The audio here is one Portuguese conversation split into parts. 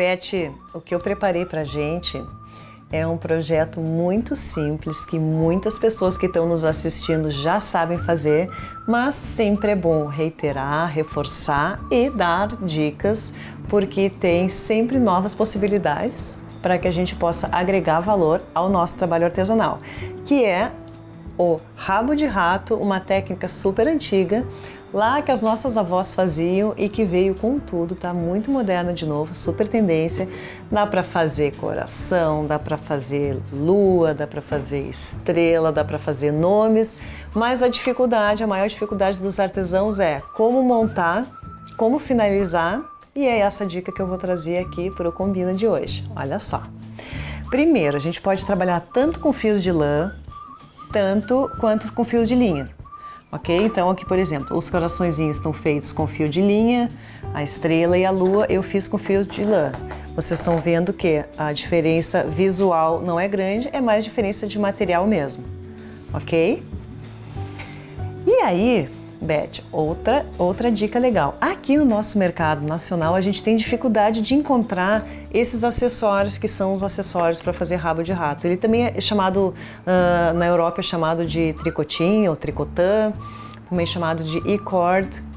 Beth, o que eu preparei pra gente é um projeto muito simples que muitas pessoas que estão nos assistindo já sabem fazer, mas sempre é bom reiterar, reforçar e dar dicas, porque tem sempre novas possibilidades para que a gente possa agregar valor ao nosso trabalho artesanal, que é o rabo de rato, uma técnica super antiga, lá que as nossas avós faziam e que veio com tudo, tá muito moderna de novo, super tendência. Dá para fazer coração, dá para fazer lua, dá para fazer estrela, dá para fazer nomes, mas a maior dificuldade dos artesãos é como montar, como finalizar, e é essa dica que eu vou trazer aqui para o Combina de hoje. Olha só. Primeiro, a gente pode trabalhar tanto com fios de lã, tanto quanto com fios de linha. Ok? Então aqui, por exemplo, os coraçõezinhos estão feitos com fio de linha, a estrela e a lua eu fiz com fio de lã. Vocês estão vendo que a diferença visual não é grande, é mais diferença de material mesmo. Ok? E aí, Beth, outra dica legal. Aqui no nosso mercado nacional a gente tem dificuldade de encontrar esses acessórios que são os acessórios para fazer rabo de rato. Ele também é chamado, na Europa é chamado de tricotinho ou tricotã, também chamado de e-cord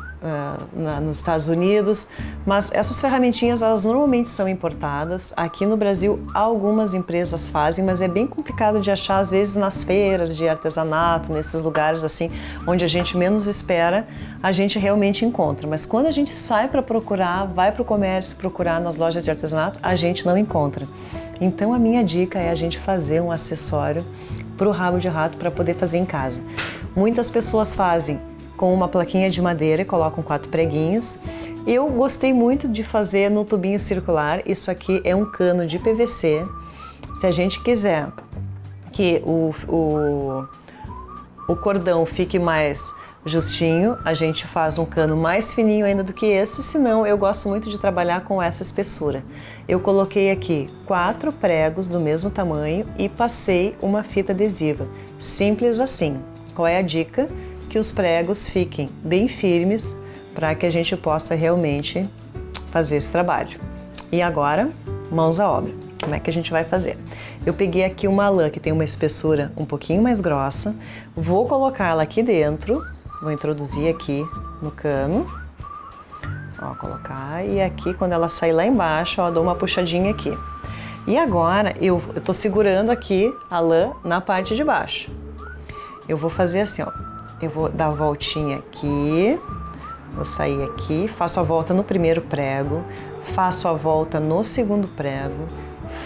nos Estados Unidos, mas essas ferramentinhas elas normalmente são importadas. Aqui no Brasil algumas empresas fazem, mas é bem complicado de achar às vezes nas feiras de artesanato, nesses lugares assim onde a gente menos espera, a gente realmente encontra, mas quando a gente sai para procurar, vai para o comércio procurar nas lojas de artesanato, a gente não encontra. Então a minha dica é a gente fazer um acessório para o rabo de rato para poder fazer em casa. Muitas pessoas fazem com uma plaquinha de madeira e colocam 4 preguinhos. Eu gostei muito de fazer no tubinho circular. Isso aqui é um cano de PVC. Se a gente quiser que o cordão fique mais justinho, a gente faz um cano mais fininho ainda do que esse, senão eu gosto muito de trabalhar com essa espessura. Eu coloquei aqui 4 pregos do mesmo tamanho e passei uma fita adesiva. Simples assim. Qual é a dica? Que os pregos fiquem bem firmes para que a gente possa realmente fazer esse trabalho. E agora, mãos à obra. Como é que a gente vai fazer? Eu peguei aqui uma lã que tem uma espessura um pouquinho mais grossa, vou colocar ela aqui dentro, vou introduzir aqui no cano, ó, colocar, e aqui quando ela sair lá embaixo, ó, dou uma puxadinha aqui. E agora eu tô segurando aqui a lã na parte de baixo. Eu vou fazer assim, ó. Eu vou dar a voltinha aqui, vou sair aqui, faço a volta no primeiro prego, faço a volta no segundo prego,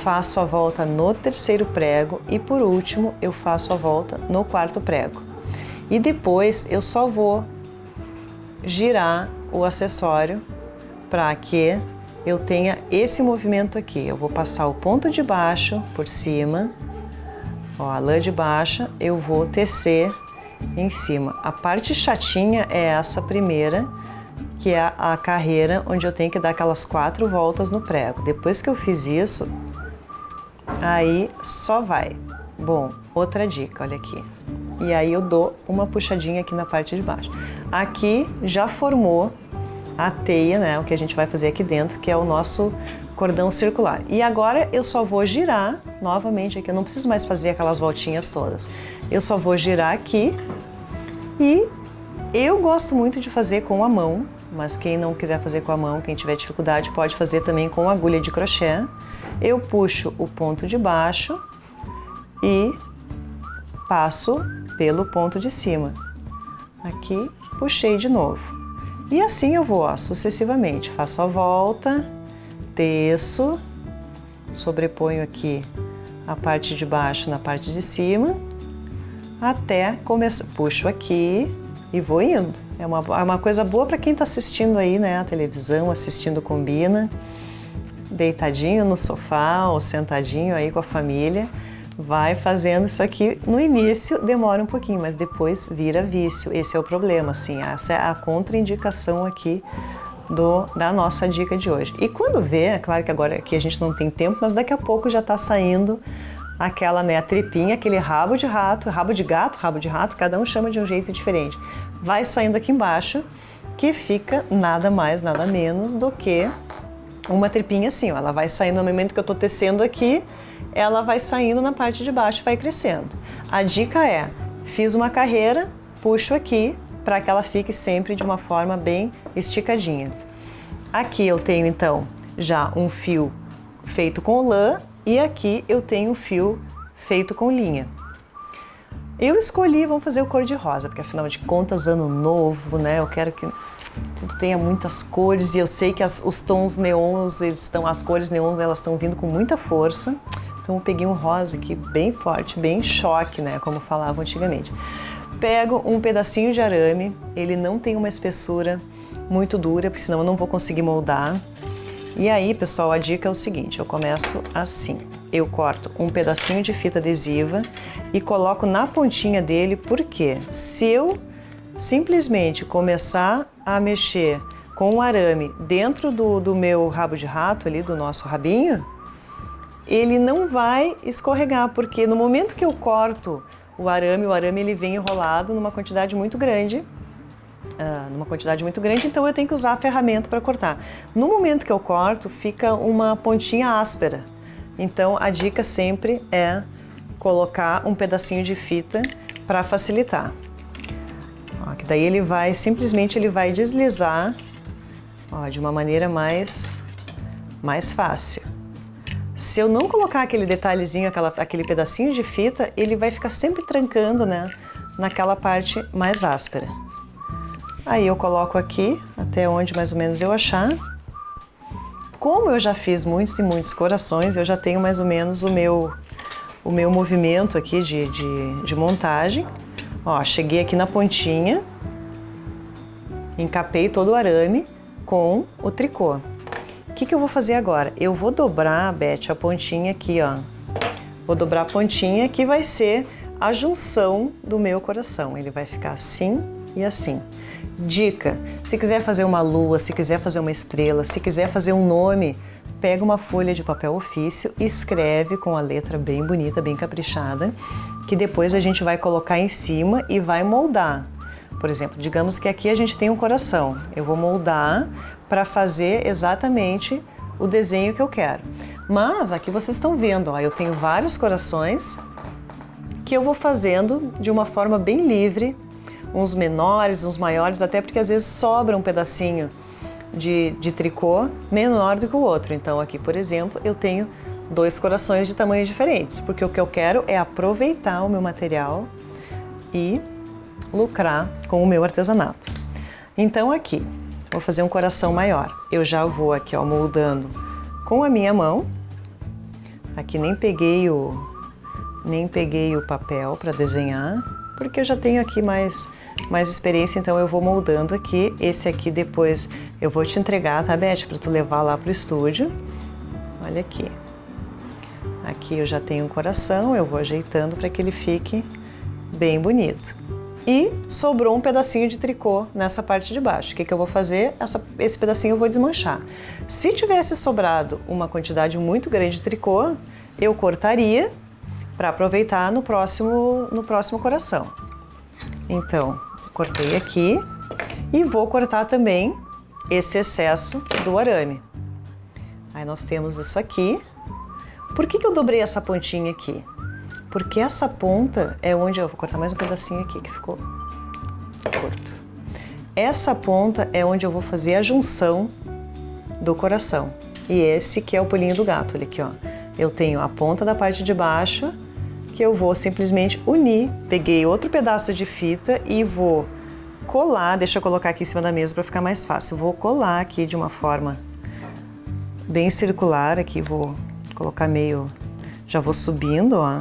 faço a volta no terceiro prego e por último eu faço a volta no quarto prego. E depois eu só vou girar o acessório para que eu tenha esse movimento aqui. Eu vou passar o ponto de baixo por cima, ó, a lã de baixa, eu vou tecer em cima. A parte chatinha é essa primeira, que é a carreira, onde eu tenho que dar aquelas 4 voltas no prego. Depois que eu fiz isso, aí só vai. Bom, outra dica, olha aqui. E aí eu dou uma puxadinha aqui na parte de baixo. Aqui já formou a teia, né? O que a gente vai fazer aqui dentro, que é o nosso cordão circular. E agora eu só vou girar novamente aqui, eu não preciso mais fazer aquelas voltinhas todas. Eu só vou girar aqui e eu gosto muito de fazer com a mão, mas quem não quiser fazer com a mão, quem tiver dificuldade, pode fazer também com agulha de crochê. Eu puxo o ponto de baixo e passo pelo ponto de cima. Aqui, puxei de novo. E assim eu vou, ó, sucessivamente. Faço a volta, teço, sobreponho aqui a parte de baixo na parte de cima, até começar, puxo aqui e vou indo. É uma coisa boa para quem está assistindo aí, né, a televisão, assistindo Combina, deitadinho no sofá ou sentadinho aí com a família, vai fazendo isso aqui. No início demora um pouquinho, mas depois vira vício. Esse é o problema, assim, essa é a contraindicação aqui da nossa dica de hoje. E quando vê, é claro que agora aqui a gente não tem tempo, mas daqui a pouco já está saindo aquela, né, a tripinha, aquele rabo de rato, rabo de gato, rabo de rato, cada um chama de um jeito diferente. Vai saindo aqui embaixo, que fica nada mais, nada menos do que uma tripinha assim, ó, ela vai saindo no momento que eu tô tecendo aqui, ela vai saindo na parte de baixo e vai crescendo. A dica é, fiz uma carreira, puxo aqui para que ela fique sempre de uma forma bem esticadinha. Aqui eu tenho então já um fio feito com lã e aqui eu tenho um fio feito com linha. Eu escolhi, vamos fazer o cor-de-rosa, porque afinal de contas, ano novo, né? Eu quero que tudo tenha muitas cores e eu sei que os tons neons, as cores neons, elas estão vindo com muita força. Então eu peguei um rosa aqui bem forte, bem choque, né? Como falavam antigamente. Pego um pedacinho de arame, ele não tem uma espessura muito dura, porque senão eu não vou conseguir moldar. E aí, pessoal, a dica é o seguinte, eu começo assim. Eu corto um pedacinho de fita adesiva e coloco na pontinha dele, porque se eu simplesmente começar a mexer com o arame dentro do meu rabo de rato ali, do nosso rabinho, ele não vai escorregar, porque no momento que eu corto o arame ele vem enrolado numa quantidade muito grande, então eu tenho que usar a ferramenta para cortar. No momento que eu corto, fica uma pontinha áspera. Então a dica sempre é colocar um pedacinho de fita para facilitar. Ó, que daí ele vai simplesmente deslizar, ó, de uma maneira mais fácil. Se eu não colocar aquele detalhezinho, aquele pedacinho de fita, ele vai ficar sempre trancando, né, naquela parte mais áspera. Aí eu coloco aqui, até onde mais ou menos eu achar. Como eu já fiz muitos e muitos corações, eu já tenho mais ou menos o meu movimento aqui de montagem. Ó, cheguei aqui na pontinha, encapei todo o arame com o tricô. O que eu vou fazer agora? Eu vou dobrar, Beth, a pontinha aqui, ó. Vou dobrar a pontinha que vai ser a junção do meu coração. Ele vai ficar assim e assim. Dica, se quiser fazer uma lua, se quiser fazer uma estrela, se quiser fazer um nome, pega uma folha de papel ofício e escreve com a letra bem bonita, bem caprichada, que depois a gente vai colocar em cima e vai moldar. Por exemplo, digamos que aqui a gente tem um coração. Eu vou moldar para fazer exatamente o desenho que eu quero. Mas aqui vocês estão vendo, ó, eu tenho vários corações que eu vou fazendo de uma forma bem livre, uns menores, uns maiores, até porque às vezes sobra um pedacinho de tricô menor do que o outro. Então aqui, por exemplo, eu tenho 2 corações de tamanhos diferentes, porque o que eu quero é aproveitar o meu material e lucrar com o meu artesanato. Então aqui, vou fazer um coração maior. Eu já vou aqui, ó, moldando com a minha mão. Aqui nem peguei o papel para desenhar, porque eu já tenho aqui mais experiência, então eu vou moldando aqui. Esse aqui depois eu vou te entregar, tá, Beth? Para tu levar lá pro estúdio. Olha aqui. Aqui eu já tenho um coração, eu vou ajeitando para que ele fique bem bonito. E sobrou um pedacinho de tricô nessa parte de baixo. O que eu vou fazer? Esse pedacinho eu vou desmanchar. Se tivesse sobrado uma quantidade muito grande de tricô, eu cortaria para aproveitar no próximo coração. Então, cortei aqui e vou cortar também esse excesso do arame. Aí nós temos isso aqui. Por que eu dobrei essa pontinha aqui? Porque essa ponta é onde eu vou cortar mais um pedacinho aqui que ficou curto. Essa ponta é onde eu vou fazer a junção do coração. E esse que é o pulinho do gato, olha aqui, ó. Eu tenho a ponta da parte de baixo que eu vou simplesmente unir. Peguei outro pedaço de fita e vou colar, deixa eu colocar aqui em cima da mesa para ficar mais fácil. Vou colar aqui de uma forma bem circular, aqui vou colocar meio, já vou subindo, ó,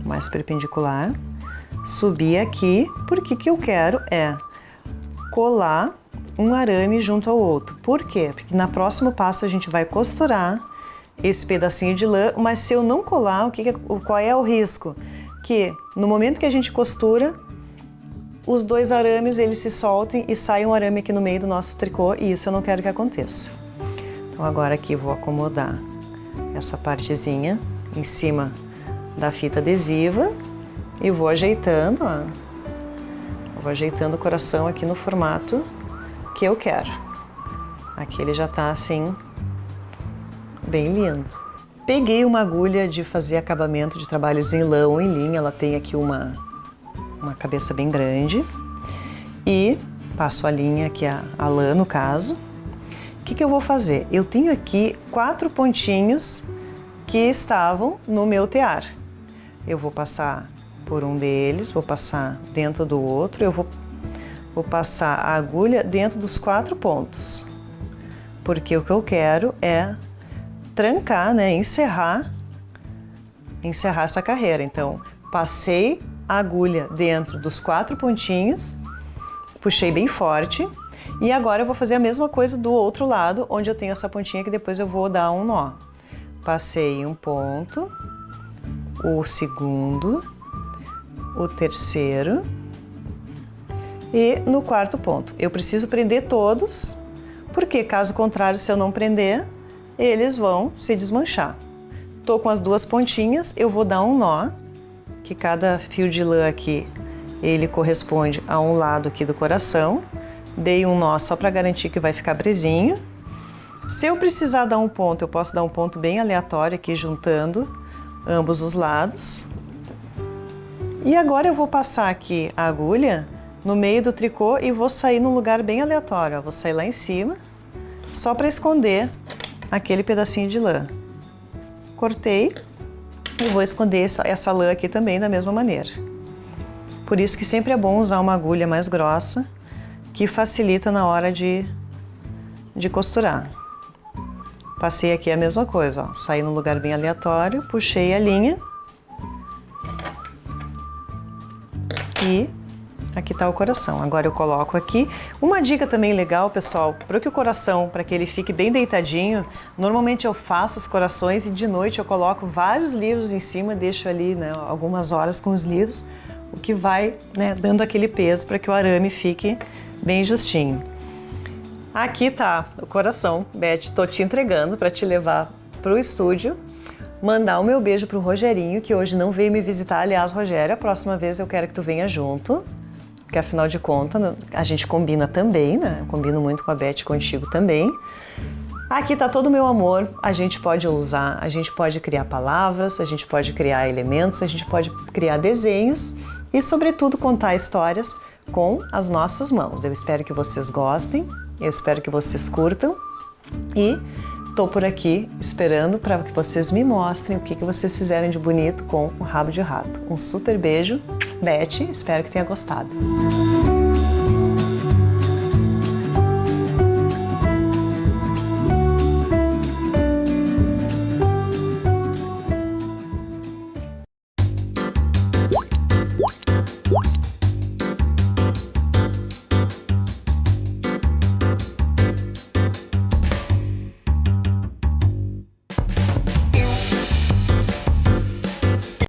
mais perpendicular. Subir aqui, porque o que eu quero é colar um arame junto ao outro. Por quê? Porque no próximo passo a gente vai costurar esse pedacinho de lã, mas se eu não colar, qual é o risco? Que no momento que a gente costura, os 2 arames eles se soltem e sai um arame aqui no meio do nosso tricô, e isso eu não quero que aconteça. Então agora aqui vou acomodar essa partezinha em cima da fita adesiva e vou ajeitando, ó. Vou ajeitando o coração aqui no formato que eu quero. Aqui ele já tá assim, bem lindo. Peguei uma agulha de fazer acabamento de trabalhos em lã ou em linha, ela tem aqui uma cabeça bem grande. E passo a linha aqui, a lã no caso. O que eu vou fazer? Eu tenho aqui 4 pontinhos que estavam no meu tear. Eu vou passar por um deles, vou passar dentro do outro, eu vou passar a agulha dentro dos 4 pontos. Porque o que eu quero é trancar, né, encerrar essa carreira. Então, passei a agulha dentro dos 4 pontinhos, puxei bem forte e agora eu vou fazer a mesma coisa do outro lado, onde eu tenho essa pontinha que depois eu vou dar um nó. Passei um ponto, o segundo, o terceiro e no 4º ponto. Eu preciso prender todos, porque caso contrário, se eu não prender, eles vão se desmanchar. Tô com as 2 pontinhas, eu vou dar um nó, que cada fio de lã aqui, ele corresponde a um lado aqui do coração. Dei um nó só para garantir que vai ficar presinho. Se eu precisar dar um ponto, eu posso dar um ponto bem aleatório aqui, juntando ambos os lados. E agora eu vou passar aqui a agulha no meio do tricô e vou sair num lugar bem aleatório. Vou sair lá em cima, só para esconder aquele pedacinho de lã. Cortei e vou esconder essa lã aqui também da mesma maneira. Por isso que sempre é bom usar uma agulha mais grossa, que facilita na hora de costurar. Passei aqui a mesma coisa, ó, saí num lugar bem aleatório, puxei a linha e aqui tá o coração. Agora eu coloco aqui. Uma dica também legal, pessoal, para que o coração, para que ele fique bem deitadinho, normalmente eu faço os corações e de noite eu coloco vários livros em cima, deixo ali, né, algumas horas com os livros, o que vai, né, dando aquele peso para que o arame fique bem justinho. Aqui tá o coração, Beth, tô te entregando para te levar pro estúdio, mandar o meu beijo pro Rogerinho, que hoje não veio me visitar. Aliás, Rogério, a próxima vez eu quero que tu venha junto, porque afinal de contas a gente combina também, né? Eu combino muito com a Beth, contigo também. Aqui tá todo o meu amor, a gente pode usar, a gente pode criar palavras, a gente pode criar elementos, a gente pode criar desenhos e, sobretudo, contar histórias com as nossas mãos. Eu espero que vocês gostem, eu espero que vocês curtam e tô por aqui esperando para que vocês me mostrem o que vocês fizeram de bonito com o rabo de rato. Um super beijo, Beth, espero que tenha gostado.